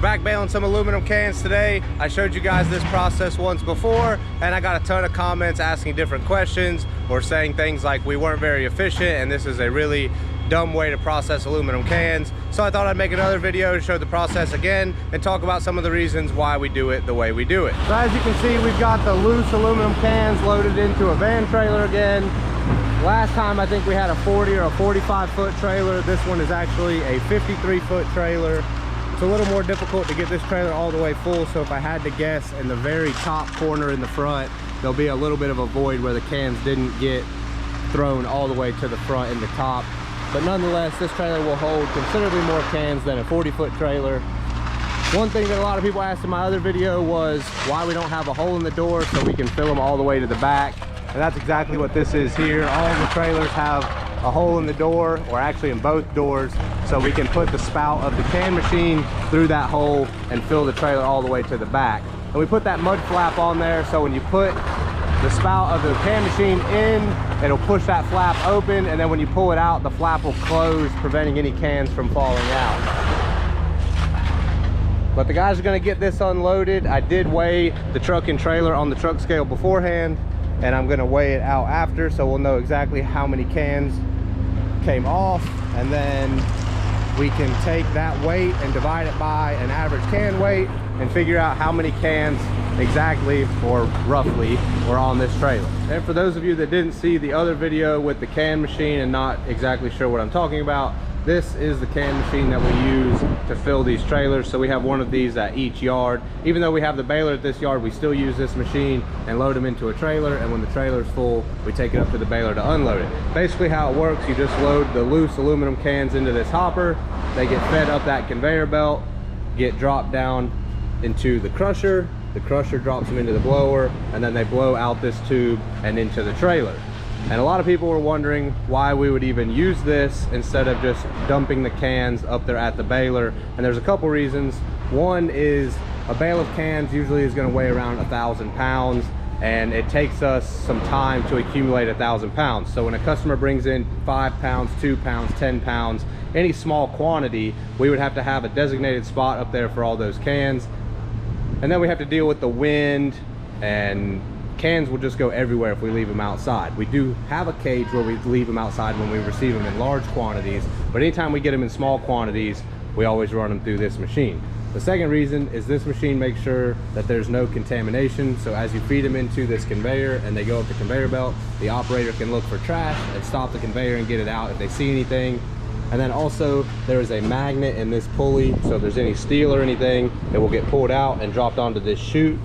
back baling some aluminum cans today. I showed you guys this process once before, and I got a ton of comments asking different questions or saying things like we weren't very efficient and this is a really dumb way to process aluminum cans. So I thought I'd make another video to show the process again and talk about some of the reasons why we do it the way we do it. So as you can see, we've got the loose aluminum cans loaded into a van trailer again. Last time I think we had a 40 or a 45 foot trailer. This one is actually a 53 foot trailer. It's a little more difficult to get this trailer all the way full, so if I had to guess, in the very top corner in the front there'll be a little bit of a void where the cans didn't get thrown all the way to the front in the top. But nonetheless, this trailer will hold considerably more cans than a 40 foot trailer. One thing that a lot of people asked in my other video was why we don't have a hole in the door so we can fill them all the way to the back. And that's exactly what this is here. All of the trailers have a hole in the door, or actually in both doors, so we can put the spout of the can machine through that hole and fill the trailer all the way to the back. And we put that mud flap on there, so when you put the spout of the can machine in, it'll push that flap open, and then when you pull it out, the flap will close, preventing any cans from falling out. But the guys are going to get this unloaded. I did weigh the truck and trailer on the truck scale beforehand, and I'm going to weigh it out after, so we'll know exactly how many cans came off, and then we can take that weight and divide it by an average can weight and figure out how many cans exactly or roughly were on this trailer. And for those of you that didn't see the other video with the can machine and not exactly sure what I'm talking about, this is the can machine that we use to fill these trailers. So we have one of these at each yard. Even though we have the baler at this yard, we still use this machine and load them into a trailer, and when the trailer's full, we take it up to the baler to unload it. Basically how it works, you just load the loose aluminum cans into this hopper, they get fed up that conveyor belt, get dropped down into the crusher drops them into the blower, and then they blow out this tube and into the trailer. And a lot of people were wondering why we would even use this instead of just dumping the cans up there at the baler. And there's a couple reasons. One is a bale of cans usually is going to weigh around 1,000 pounds, and it takes us some time to accumulate 1,000 pounds. So when a customer brings in 5 pounds, 2 pounds, 10 pounds, any small quantity, we would have to have a designated spot up there for all those cans. And then we have to deal with the wind, and cans will just go everywhere if we leave them outside. We do have a cage where we leave them outside when we receive them in large quantities, but anytime we get them in small quantities, we always run them through this machine. The second reason is this machine makes sure that there's no contamination. So as you feed them into this conveyor and they go up the conveyor belt, the operator can look for trash and stop the conveyor and get it out if they see anything. And then also there is a magnet in this pulley, so if there's any steel or anything, it will get pulled out and dropped onto this chute.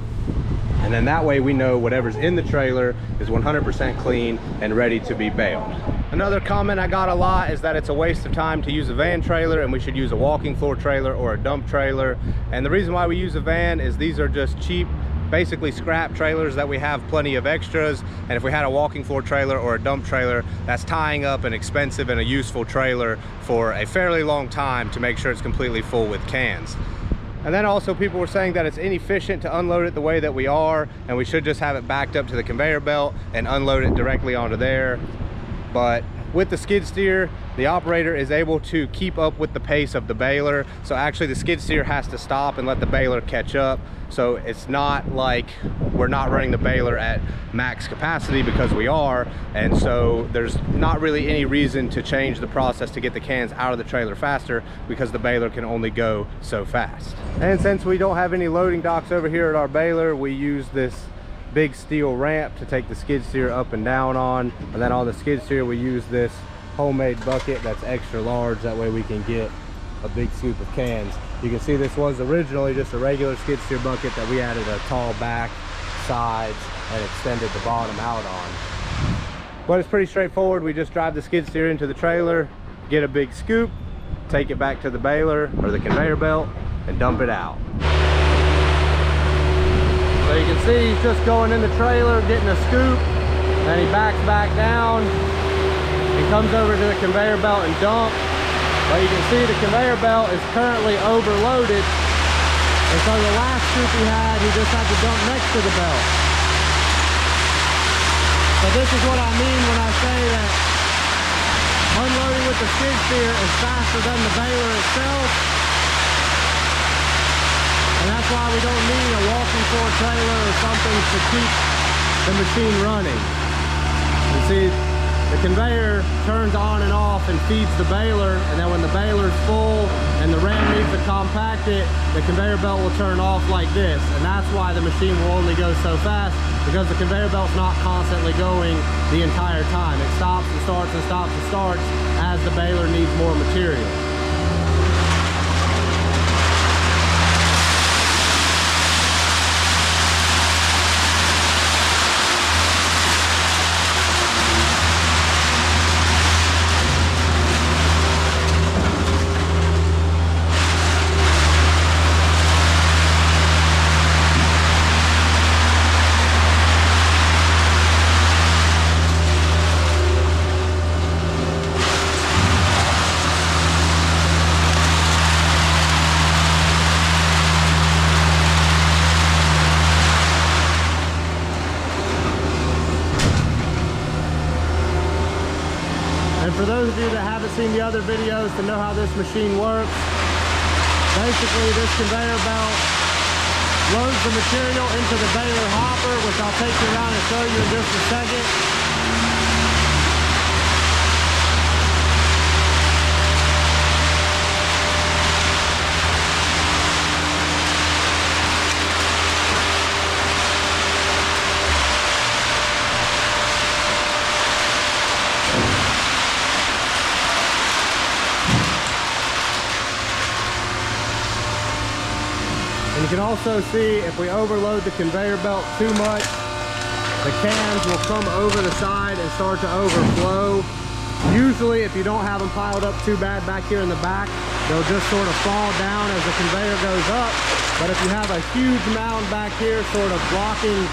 And then that way we know whatever's in the trailer is 100% clean and ready to be baled. Another comment I got a lot is that it's a waste of time to use a van trailer and we should use a walking floor trailer or a dump trailer. And the reason why we use a van is these are just cheap, basically scrap trailers that we have plenty of extras. And if we had a walking floor trailer or a dump trailer, that's tying up an expensive and a useful trailer for a fairly long time to make sure it's completely full with cans. And then also people were saying that it's inefficient to unload it the way that we are, and we should just have it backed up to the conveyor belt and unload it directly onto there. But with the skid steer, the operator is able to keep up with the pace of the baler. So actually the skid steer has to stop and let the baler catch up. So it's not like we're not running the baler at max capacity, because we are. And so there's not really any reason to change the process to get the cans out of the trailer faster, because the baler can only go so fast. And since we don't have any loading docks over here at our baler, we use this big steel ramp to take the skid steer up and down on. And then on the skid steer we use this homemade bucket that's extra large, that way we can get a big scoop of cans. You can see this was originally just a regular skid steer bucket that we added a tall back, sides, and extended the bottom out on. But it's pretty straightforward. We just drive the skid steer into the trailer, get a big scoop, take it back to the baler or the conveyor belt, and dump it out. So you can see he's just going in the trailer, getting a scoop, then he backs back down and comes over to the conveyor belt and dumps. But you can see the conveyor belt is currently overloaded, and so the last scoop he just had to dump next to the belt. So this is what I mean when I say that unloading with the skid steer is faster than the baler itself. that's why we don't need a walking floor trailer or something to keep the machine running. You see, the conveyor turns on and off and feeds the baler, and then when the baler's full and the ram needs to compact it, the conveyor belt will turn off like this. And that's why the machine will only go so fast, because the conveyor belt's not constantly going the entire time. It stops and starts and stops and starts as the baler needs more material. And for those of you that haven't seen the other videos to know how this machine works, basically this conveyor belt loads the material into the baler hopper, which I'll take you around and show you in just a second. And you can also see if we overload the conveyor belt too much, the cans will come over the side and start to overflow. Usually if you don't have them piled up too bad back here in the back, they'll just sort of fall down as the conveyor goes up. But if you have a huge mound back here sort of blocking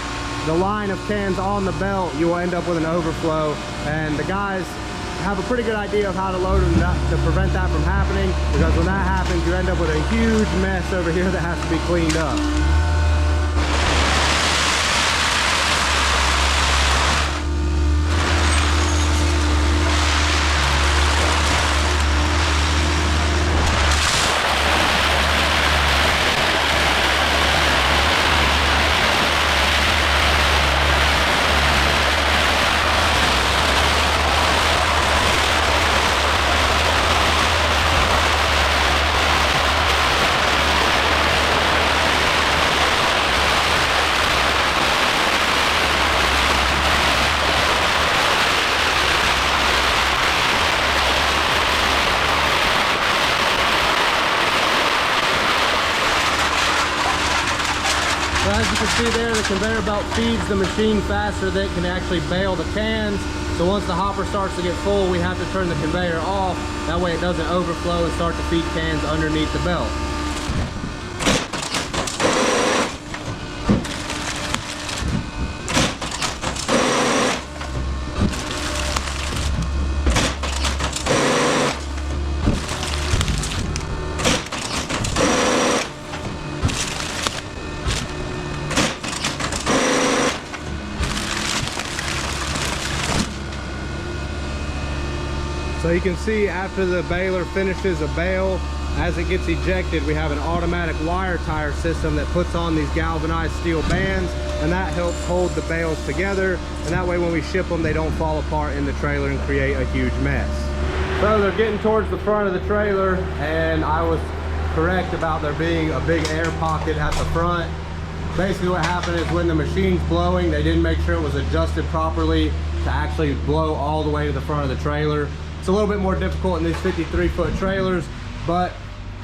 the line of cans on the belt, you will end up with an overflow. And the guys have a pretty good idea of how to load them to prevent that from happening, because when that happens you end up with a huge mess over here that has to be cleaned up. So as you can see there, the conveyor belt feeds the machine faster than it can actually bale the cans. So once the hopper starts to get full, we have to turn the conveyor off. That way it doesn't overflow and start to feed cans underneath the belt. So you can see after the baler finishes a bale, as it gets ejected, we have an automatic wire tire system that puts on these galvanized steel bands, and that helps hold the bales together. And that way when we ship them, they don't fall apart in the trailer and create a huge mess. So they're getting towards the front of the trailer, and I was correct about there being a big air pocket at the front. Basically what happened is when the machine's blowing, they didn't make sure it was adjusted properly to actually blow all the way to the front of the trailer. It's a little bit more difficult in these 53-foot trailers, but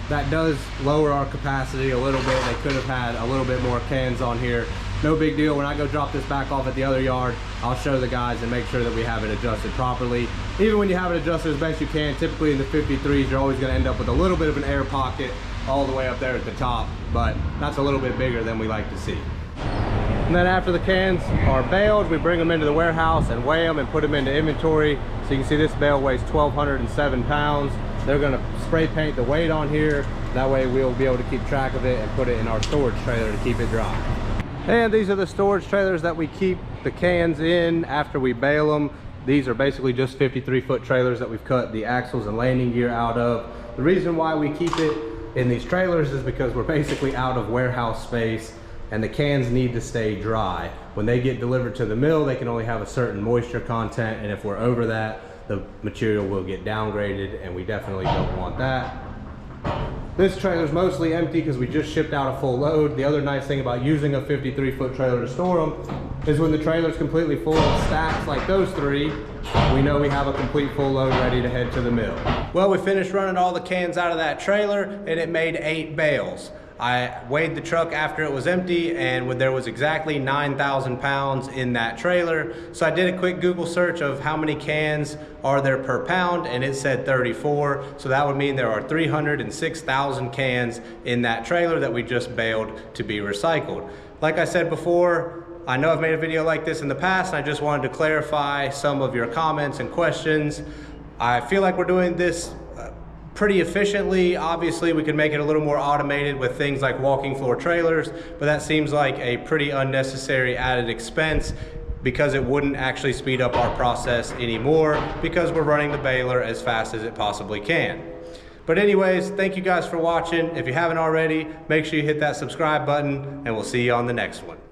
that does lower our capacity a little bit. They could have had a little bit more cans on here. No big deal. When I go drop this back off at the other yard, I'll show the guys and make sure that we have it adjusted properly. Even when you have it adjusted as best you can, typically in the 53s, you're always going to end up with a little bit of an air pocket all the way up there at the top, but that's a little bit bigger than we like to see. And then after the cans are baled, we bring them into the warehouse and weigh them and put them into inventory. So you can see this bale weighs 1,207 pounds. They're going to spray paint the weight on here. That way we'll be able to keep track of it and put it in our storage trailer to keep it dry. And these are the storage trailers that we keep the cans in after we bale them. These are basically just 53-foot trailers that we've cut the axles and landing gear out of. The reason why we keep it in these trailers is because we're basically out of warehouse space and the cans need to stay dry. When they get delivered to the mill, they can only have a certain moisture content, and if we're over that, the material will get downgraded, and we definitely don't want that. This trailer is mostly empty because we just shipped out a full load. The other nice thing about using a 53-foot trailer to store them is when the trailer is completely full of stacks like those three, we know we have a complete full load ready to head to the mill. Well, we finished running all the cans out of that trailer and it made 8 bales. I weighed the truck after it was empty and there was exactly 9,000 pounds in that trailer. So I did a quick Google search of how many cans are there per pound, and it said 34. So that would mean there are 306,000 cans in that trailer that we just baled to be recycled. Like I said before, I know I've made a video like this in the past, and I just wanted to clarify some of your comments and questions. I feel like we're doing this pretty efficiently. Obviously, we could make it a little more automated with things like walking floor trailers, but that seems like a pretty unnecessary added expense because it wouldn't actually speed up our process anymore because we're running the baler as fast as it possibly can. But anyways, thank you guys for watching. If you haven't already, make sure you hit that subscribe button, and we'll see you on the next one.